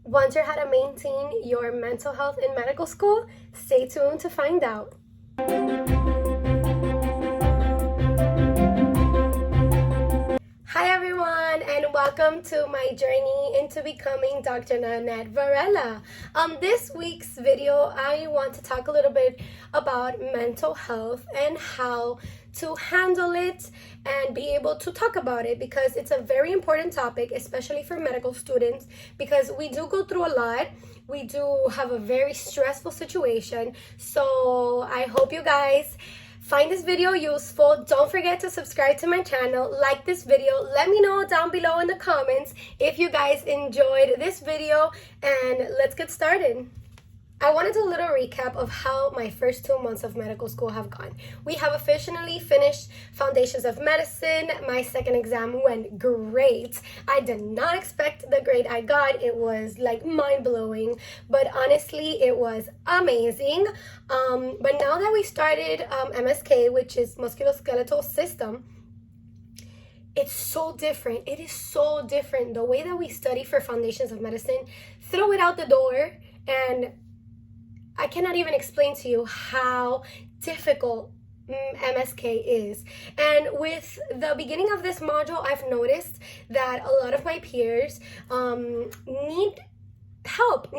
Wonder how to maintain your mental health in medical school? Stay tuned to find out. Hi everyone, and welcome to my journey into becoming Dr. Nanette Varela. This week's video, I want to talk a little bit about mental health and how to handle it and be able to talk about it, because it's a very important topic, especially for medical students, because we do go through a lot. We do have a very stressful situation. So I hope you guys find this video useful. Don't forget to subscribe to my channel, like this video. Let me know down below in the comments if you guys enjoyed this video, and let's get started. I want to do a little recap of how my first 2 months of medical school have gone. We have officially finished Foundations of Medicine. My second exam went great. I did not expect the grade I got. It was like mind-blowing, but honestly, it was amazing. But now that we started MSK, which is musculoskeletal system, it's so different. It is so different. The way that we study for Foundations of Medicine, throw it out the door, and I cannot even explain to you how difficult MSK is. And with the beginning of this module, I've noticed that a lot of my peers need help,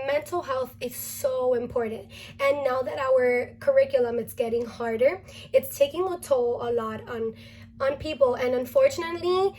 mental health is so important. And now that our curriculum is getting harder, it's taking a toll a lot on people. And unfortunately,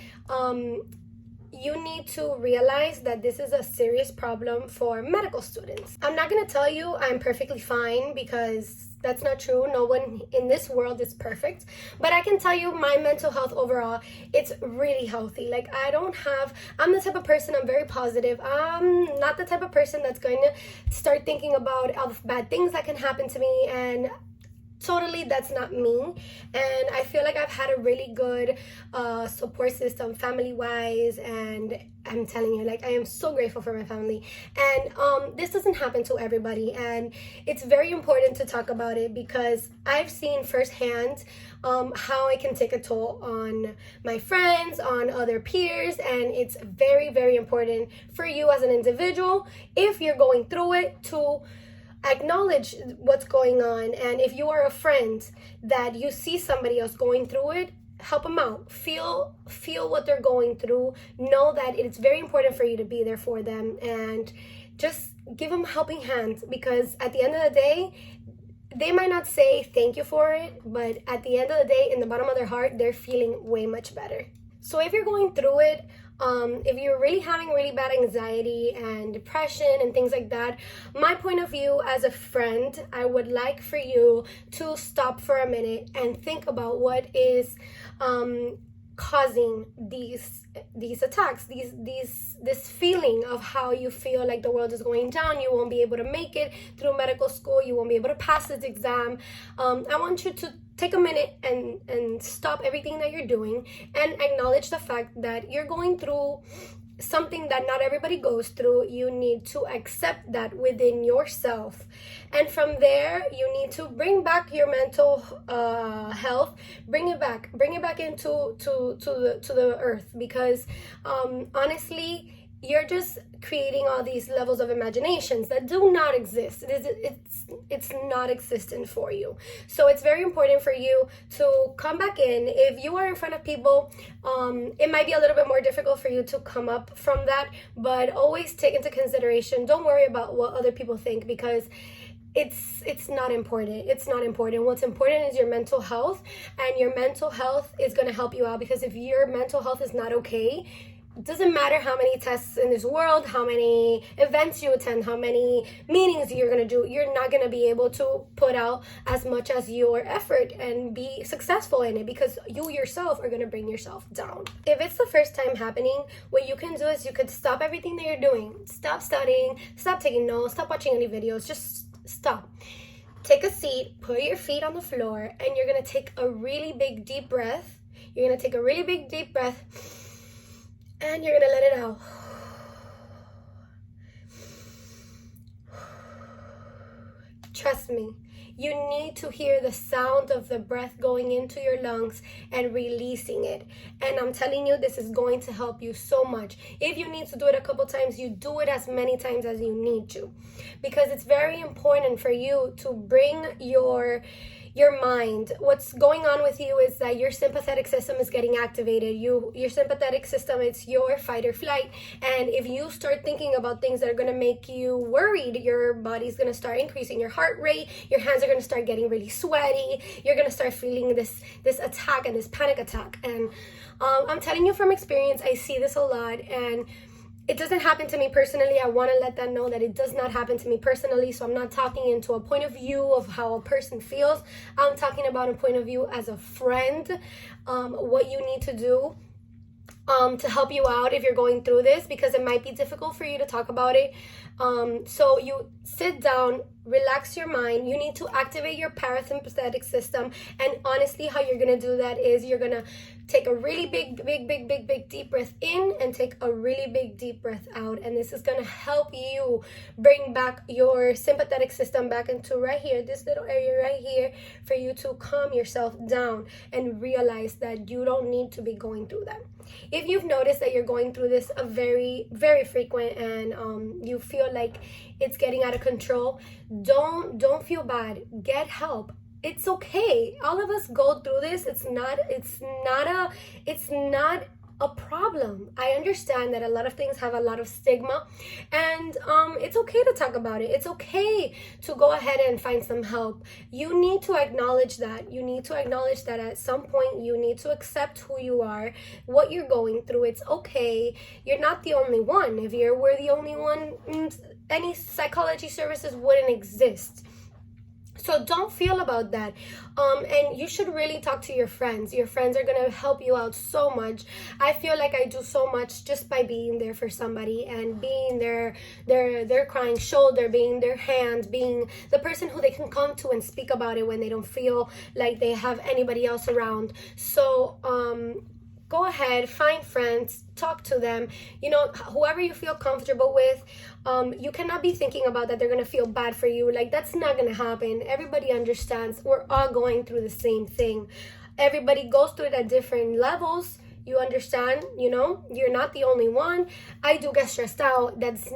you need to realize that this is a serious problem for medical students. I'm not going to tell you I'm perfectly fine, because that's not true. No one in this world is perfect. But I can tell you my mental health overall, it's really healthy. I'm the type of person, I'm very positive. I'm not the type of person that's going to start thinking about all the bad things that can happen to me, and totally that's not me. And I feel like I've had a really good support system family wise, and I'm telling you, I am so grateful for my family. And this doesn't happen to everybody, and it's very important to talk about it, because I've seen firsthand how it can take a toll on my friends, on other peers, and it's very, very important for you as an individual, if you're going through it, to acknowledge what's going on. And if you are a friend that you see somebody else going through it, help them out. Feel what they're going through. Know that it's very important for you to be there for them, and just give them a helping hand, because at the end of the day, they might not say thank you for it, but at the end of the day, in the bottom of their heart, they're feeling way much better. So if you're going through it, if you're really having really bad anxiety and depression and things like that, my point of view as a friend, I would like for you to stop for a minute and think about what is causing these attacks, this feeling of how you feel like the world is going down. You won't be able to make it through medical school. You won't be able to pass this exam. I want you to take a minute and stop everything that you're doing and acknowledge the fact that you're going through something that not everybody goes through. You need to accept that within yourself, and from there you need to bring back your mental health, bring it back into the earth, because honestly, you're just creating all these levels of imaginations that do not exist. It's not existent for you. So it's very important for you to come back in. If you are in front of people, it might be a little bit more difficult for you to come up from that, but always take into consideration, don't worry about what other people think, because it's not important. It's not important. What's important is your mental health, and your mental health is going to help you out, because if your mental health is not okay, it doesn't matter how many tests in this world, how many events you attend, how many meetings you're going to do, you're not going to be able to put out as much as your effort and be successful in it, because you yourself are going to bring yourself down. If it's the first time happening, what you can do is you could stop everything that you're doing. Stop studying, stop taking notes, stop watching any videos, just stop. Take a seat, put your feet on the floor, and you're going to take a really big deep breath. You're going to take a really big deep breath, and you're gonna let it out. Trust me, You need to hear the sound of the breath going into your lungs and releasing it. And I'm telling you, this is going to help you so much. If you need to do it a couple times, you do it as many times as you need to, because it's very important for you to bring your mind. What's going on with you is that your sympathetic system is getting activated. Your sympathetic system, it's your fight or flight. And if you start thinking about things that are going to make you worried, your body's going to start increasing your heart rate. Your hands are going to start getting really sweaty. You're going to start feeling this attack and this panic attack. And I'm telling you from experience, I see this a lot. And it doesn't happen to me personally. I want to let that know that it does not happen to me personally. So I'm not talking into a point of view of how a person feels. I'm talking about a point of view as a friend, what you need to do to help you out if you're going through this, because it might be difficult for you to talk about it. So you sit down, relax your mind. You need to activate your parasympathetic system. And honestly, how you're going to do that is you're going to take a really big deep breath in and take a really big deep breath out. And this is going to help you bring back your sympathetic system back into right here, this little area right here, for you to calm yourself down and realize that you don't need to be going through that. If you've noticed that you're going through this a very frequent and you feel like it's getting out of control, don't feel bad. Get help. It's okay. All of us go through this. It's not a problem. I understand that a lot of things have a lot of stigma, and it's okay to talk about it. It's okay to go ahead and find some help. You need to acknowledge that. You need to acknowledge that at some point you need to accept who you are, what you're going through. It's okay. You're not the only one. If you were the only one, any psychology services wouldn't exist. So don't feel about that. And you should really talk to your friends. Your friends are going to help you out so much. I feel like I do so much just by being there for somebody and being their crying shoulder, being their hand, being the person who they can come to and speak about it when they don't feel like they have anybody else around. So, go ahead, find friends, talk to them, whoever you feel comfortable with. You cannot be thinking about that they're going to feel bad for you. Like, that's not going to happen. Everybody understands. We're all going through the same thing. Everybody goes through it at different levels. You understand, you're not the only one. I do get stressed out. It's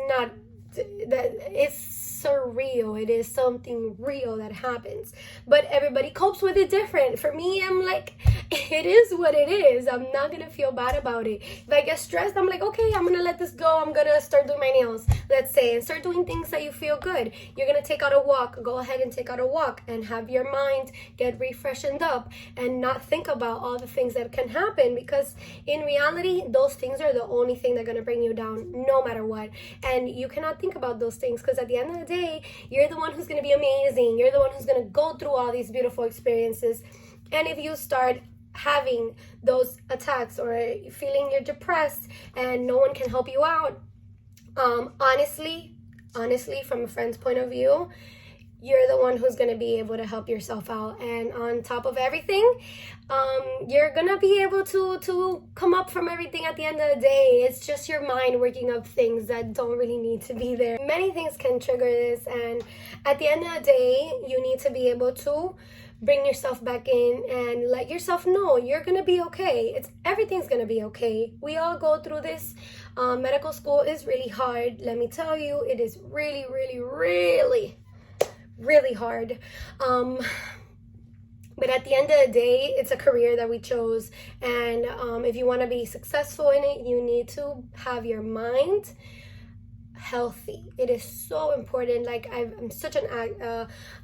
surreal. It is something real that happens, but everybody copes with it different. For me, I'm like, it is what it is. I'm not gonna feel bad about it. If I get stressed, I'm like, okay, I'm gonna let this go. I'm gonna start doing my nails, let's say, and start doing things that you feel good. You're gonna take out a walk. Go ahead and take out a walk and have your mind get refreshened up and not think about all the things that can happen, because in reality, those things are the only thing that are gonna bring you down no matter what. And you cannot think about those things, because at the end of the day, you're the one who's going to be amazing. You're the one who's going to go through all these beautiful experiences. And if you start having those attacks or feeling you're depressed and no one can help you out, honestly, from a friend's point of view, you're the one who's going to be able to help yourself out. And on top of everything, you're going to be able to come up from everything at the end of the day. It's just your mind working up things that don't really need to be there. Many things can trigger this, and at the end of the day, you need to be able to bring yourself back in and let yourself know you're going to be okay. Everything's going to be okay. We all go through this. Medical school is really hard. Let me tell you, it is really, really, really hard. But at the end of the day, it's a career that we chose. And if you want to be successful in it, you need to have your mind healthy. It is so important. Like, I'm such an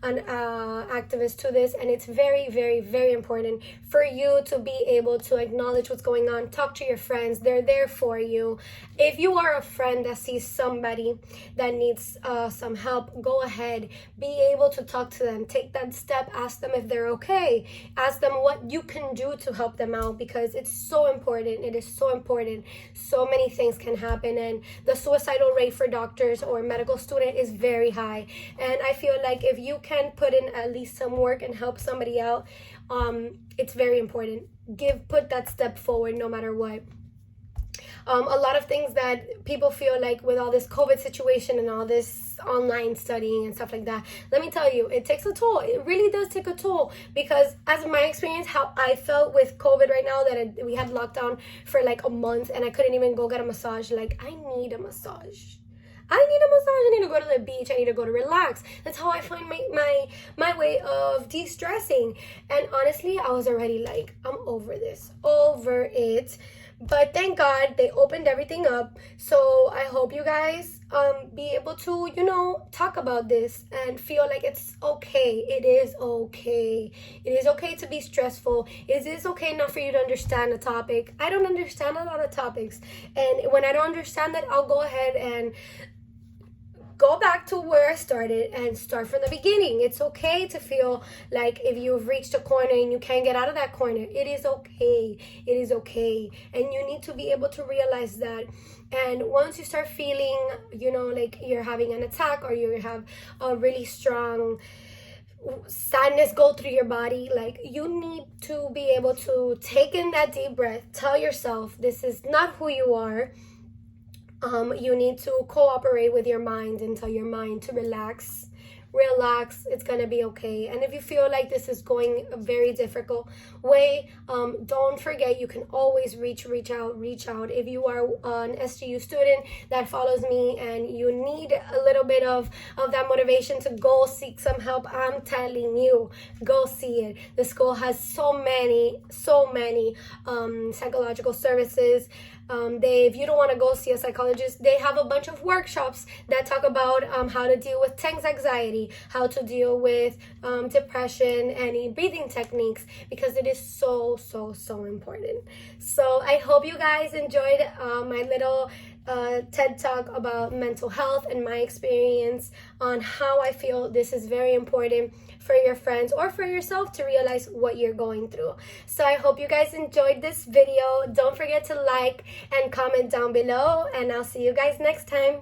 activist to this, and it's very, very, very important for you to be able to acknowledge what's going on. Talk to your friends. They're there for you. If you are a friend that sees somebody that needs some help, go ahead. Be able to talk to them. Take that step. Ask them if they're okay. Ask them what you can do to help them out, because it's so important. It is so important. So many things can happen, and the suicidal rate for doctors or medical student is very high. And I feel like if you can put in at least some work and help somebody out, it's very important. Put that step forward no matter what. A lot of things that people feel like with all this COVID situation and all this online studying and stuff like that, let me tell you, it takes a toll. It really does take a toll, because as my experience, how I felt with COVID right now, that we had lockdown for like a month and I couldn't even go get a massage. Like, I need a massage. I need a massage. I need to go to the beach. I need to go to relax. That's how I find my way of de-stressing. And honestly, I was already like, I'm over this, over it. But thank God they opened everything up. So I hope you guys be able to, talk about this and feel like it's okay. It is okay. It is okay to be stressful. It is okay not for you to understand a topic. I don't understand a lot of topics. And when I don't understand that, I'll go ahead and go back to where I started and start from the beginning. It's okay to feel like if you've reached a corner and you can't get out of that corner. It is okay. It is okay. And you need to be able to realize that. And once you start feeling, like you're having an attack, or you have a really strong sadness go through your body, like, you need to be able to take in that deep breath, tell yourself this is not who you are. You need to cooperate with your mind and tell your mind to relax. It's gonna be okay. And if you feel like this is going a very difficult way, don't forget, you can always reach out. If you are an SGU student that follows me and you need a little bit of that motivation to go seek some help, I'm telling you, go see it. The school has so many psychological services. If you don't want to go see a psychologist, they have a bunch of workshops that talk about how to deal with tense anxiety, how to deal with depression, any breathing techniques, because it is so important. So I hope you guys enjoyed my little TED Talk about mental health and my experience on how I feel this is very important for your friends or for yourself to realize what you're going through. So I hope you guys enjoyed this video. Don't forget to like and comment down below, and I'll see you guys next time.